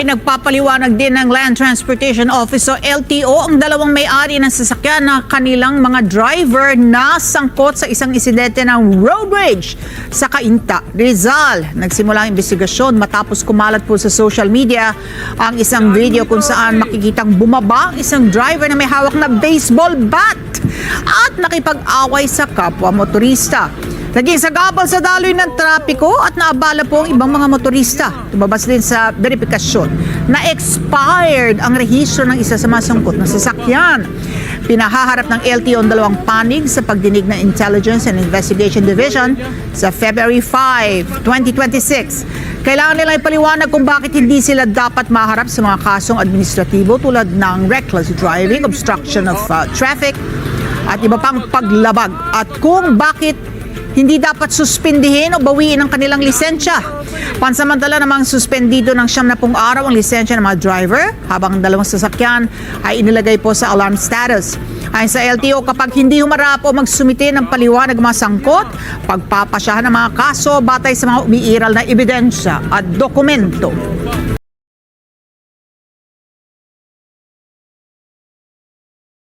Nagpapaliwanag din ng Land Transportation Office o LTO ang dalawang may-ari ng sasakyan na kanilang mga driver na sangkot sa isang insidente ng road rage sa Cainta, Rizal. Nagsimula ang investigasyon matapos kumalat po sa social media ang isang video kung saan makikitang bumaba ang isang driver na may hawak na baseball bat at nakipag-away sa kapwa motorista. Naging sagabal sa daloy ng trapiko at naabala po ang ibang mga motorista. Tumabas din sa verifikasyon na expired ang rehistro ng isa sa masangkot na sasakyan. Pinahaharap ng LTO ang dalawang panig sa pagdinig ng Intelligence and Investigation Division sa February 5, 2026. Kailangan nilang ipaliwanag kung bakit hindi sila dapat maharap sa mga kasong administratibo tulad ng reckless driving, obstruction of traffic at iba pang paglabag at kung bakit hindi dapat suspindihin o bawiin ang kanilang lisensya. Pansamantala namang suspendido ng 70 araw ang lisensya ng mga driver habang ang dalawang sasakyan ay inilagay po sa alarm status. Ayon sa LTO, kapag hindi humarap o magsumite ng paliwanag mga sangkot, pagpapasyahan ng mga kaso batay sa mga umiiral na ebidensya at dokumento.